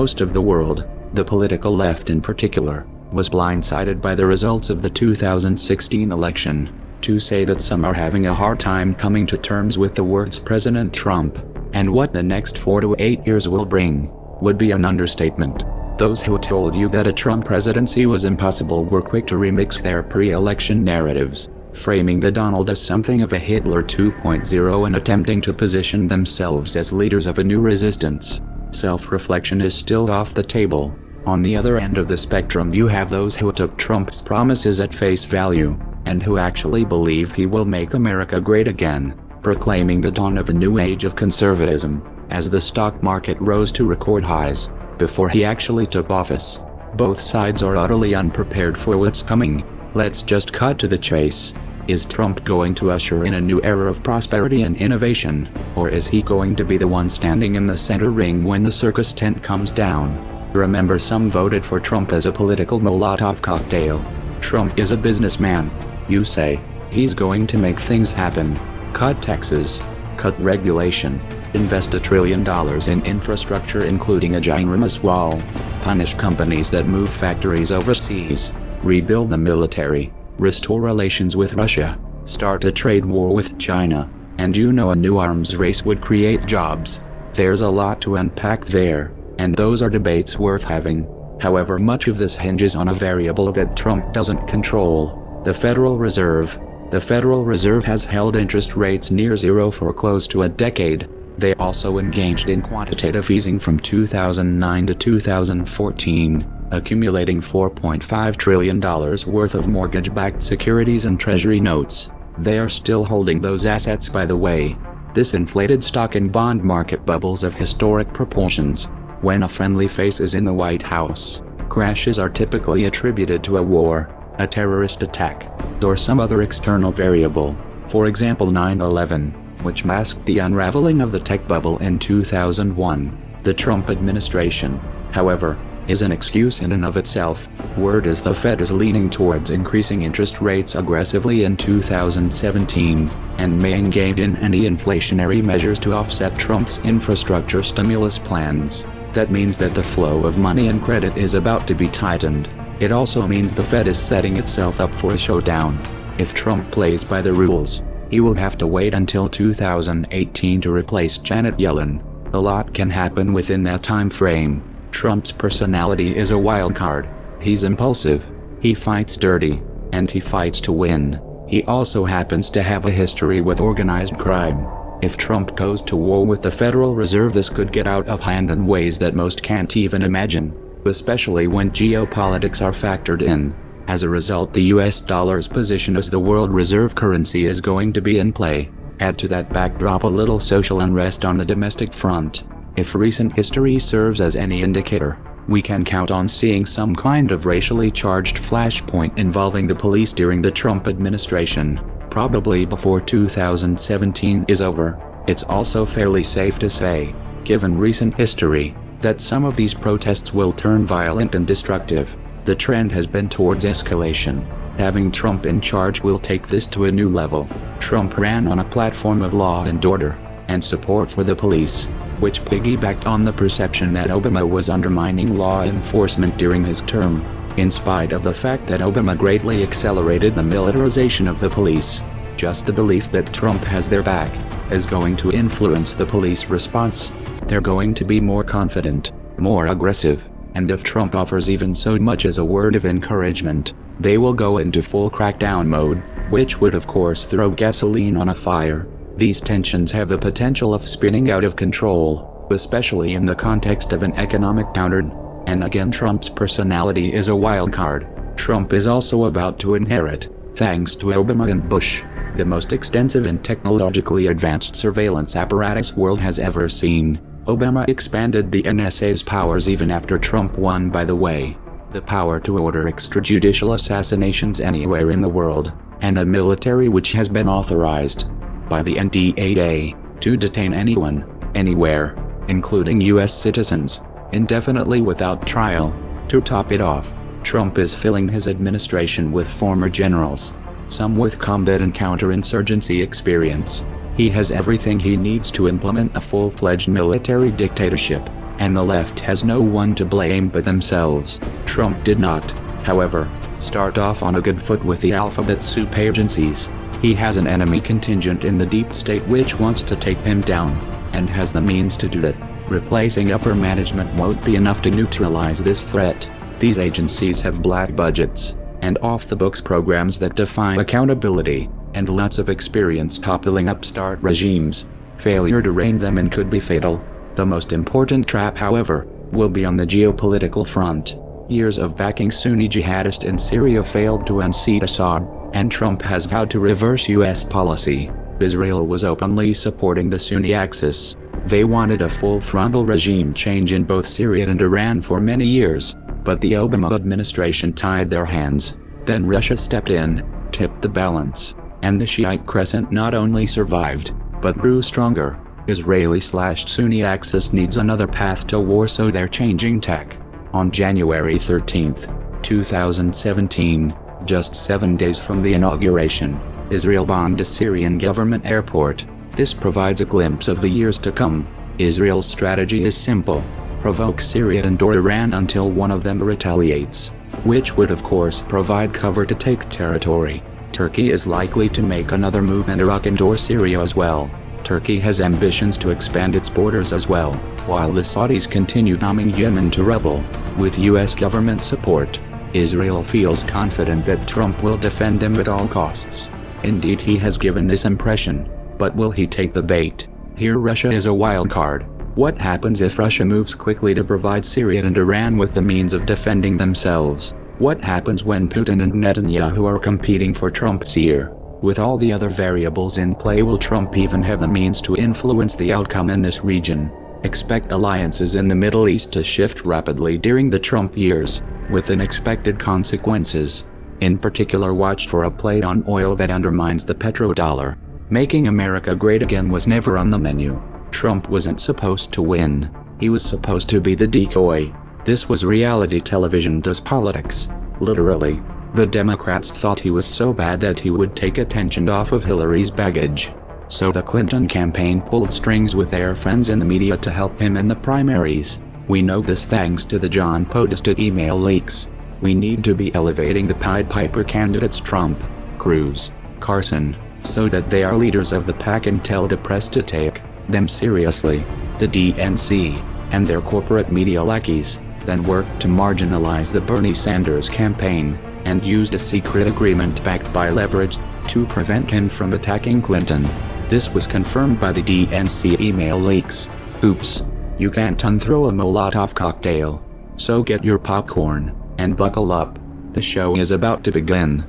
Most of the world, the political left in particular, was blindsided by the results of the 2016 election. To say that some are having a hard time coming to terms with the words President Trump, and what the next 4 to 8 years will bring, would be an understatement. Those who told you that a Trump presidency was impossible were quick to remix their pre-election narratives, framing the Donald as something of a Hitler 2.0 and attempting to position themselves as leaders of a new resistance. Self-reflection is still off the table. On the other end of the spectrum you have those who took Trump's promises at face value, and who actually believe he will make America great again, proclaiming the dawn of a new age of conservatism, as the stock market rose to record highs, before he actually took office. Both sides are utterly unprepared for what's coming. Let's just cut to the chase. Is Trump going to usher in a new era of prosperity and innovation, or is he going to be the one standing in the center ring when the circus tent comes down? Remember, some voted for Trump as a political Molotov cocktail. Trump is a businessman. You say, he's going to make things happen. Cut taxes, cut regulation, invest $1 trillion in infrastructure including a ginormous wall, punish companies that move factories overseas, rebuild the military, restore relations with Russia, start a trade war with China, and a new arms race would create jobs. There's a lot to unpack there, and those are debates worth having. However, much of this hinges on a variable that Trump doesn't control: the Federal Reserve. The Federal Reserve has held interest rates near zero for close to a decade. They also engaged in quantitative easing from 2009 to 2014, accumulating $4.5 trillion worth of mortgage-backed securities and treasury notes. They are still holding those assets, by the way. This inflated stock and bond market bubbles of historic proportions. When a friendly face is in the White House, crashes are typically attributed to a war, a terrorist attack, or some other external variable. For example, 9/11, which masked the unraveling of the tech bubble in 2001. The Trump administration, however, is an excuse in and of itself. Word is the Fed is leaning towards increasing interest rates aggressively in 2017, and may engage in anti-inflationary measures to offset Trump's infrastructure stimulus plans. That means that the flow of money and credit is about to be tightened. It also means the Fed is setting itself up for a showdown. If Trump plays by the rules, he will have to wait until 2018 to replace Janet Yellen. A lot can happen within that time frame. Trump's personality is a wild card. He's impulsive, he fights dirty, and he fights to win. He also happens to have a history with organized crime. If Trump goes to war with the Federal Reserve, this could get out of hand in ways that most can't even imagine, especially when geopolitics are factored in. As a result, the US dollar's position as the world reserve currency is going to be in play. Add to that backdrop a little social unrest on the domestic front. If recent history serves as any indicator, we can count on seeing some kind of racially charged flashpoint involving the police during the Trump administration, probably before 2017 is over. It's also fairly safe to say, given recent history, that some of these protests will turn violent and destructive. The trend has been towards escalation. Having Trump in charge will take this to a new level. Trump ran on a platform of law and order, and support for the police, which piggybacked on the perception that Obama was undermining law enforcement during his term. In spite of the fact that Obama greatly accelerated the militarization of the police, just the belief that Trump has their back is going to influence the police response. They're going to be more confident, more aggressive, and if Trump offers even so much as a word of encouragement, they will go into full crackdown mode, which would of course throw gasoline on a fire. These tensions have the potential of spinning out of control, especially in the context of an economic downturn. And again, Trump's personality is a wild card. Trump is also about to inherit, thanks to Obama and Bush, the most extensive and technologically advanced surveillance apparatus world has ever seen. Obama expanded the NSA's powers even after Trump won, by the way. The power to order extrajudicial assassinations anywhere in the world, and a military which has been authorized by the NDAA to detain anyone, anywhere, including US citizens, indefinitely without trial. To top it off, Trump is filling his administration with former generals, some with combat and counterinsurgency experience. He has everything he needs to implement a full-fledged military dictatorship, and the left has no one to blame but themselves. Trump did not, however, start off on a good foot with the alphabet soup agencies. He has an enemy contingent in the deep state which wants to take him down, and has the means to do that. Replacing upper management won't be enough to neutralize this threat. These agencies have black budgets, and off-the-books programs that defy accountability, and lots of experience toppling upstart regimes. Failure to rein them in could be fatal. The most important trap, however, will be on the geopolitical front. Years of backing Sunni jihadists in Syria failed to unseat Assad, and Trump has vowed to reverse U.S. policy. Israel was openly supporting the Sunni axis. They wanted a full-frontal regime change in both Syria and Iran for many years, but the Obama administration tied their hands. Then Russia stepped in, tipped the balance, and the Shiite crescent not only survived, but grew stronger. Israeli/Sunni axis needs another path to war, so they're changing tack. On January 13, 2017, just 7 days from the inauguration, Israel bombed a Syrian government airport. This provides a glimpse of the years to come. Israel's strategy is simple: provoke Syria and/or Iran until one of them retaliates, which would of course provide cover to take territory. Turkey is likely to make another move in Iraq and/or Syria as well. Turkey has ambitions to expand its borders as well, while the Saudis continue numbing Yemen to rubble. With U.S. government support, Israel feels confident that Trump will defend them at all costs. Indeed, he has given this impression. But will he take the bait? Here Russia is a wild card. What happens if Russia moves quickly to provide Syria and Iran with the means of defending themselves? What happens when Putin and Netanyahu are competing for Trump's ear? With all the other variables in play, will Trump even have the means to influence the outcome in this region? Expect alliances in the Middle East to shift rapidly during the Trump years, with unexpected consequences. In particular, watch for a play on oil that undermines the petrodollar. Making America great again was never on the menu. Trump wasn't supposed to win. He was supposed to be the decoy. This was reality television does politics. Literally. The Democrats thought he was so bad that he would take attention off of Hillary's baggage. So the Clinton campaign pulled strings with their friends in the media to help him in the primaries. We know this thanks to the John Podesta email leaks. We need to be elevating the Pied Piper candidates Trump, Cruz, Carson, so that they are leaders of the pack and tell the press to take them seriously. The DNC, and their corporate media lackeys, then worked to marginalize the Bernie Sanders campaign, and used a secret agreement backed by leverage, to prevent him from attacking Clinton. This was confirmed by the DNC email leaks. Oops. You can't unthrow a Molotov cocktail. So get your popcorn, and buckle up. The show is about to begin.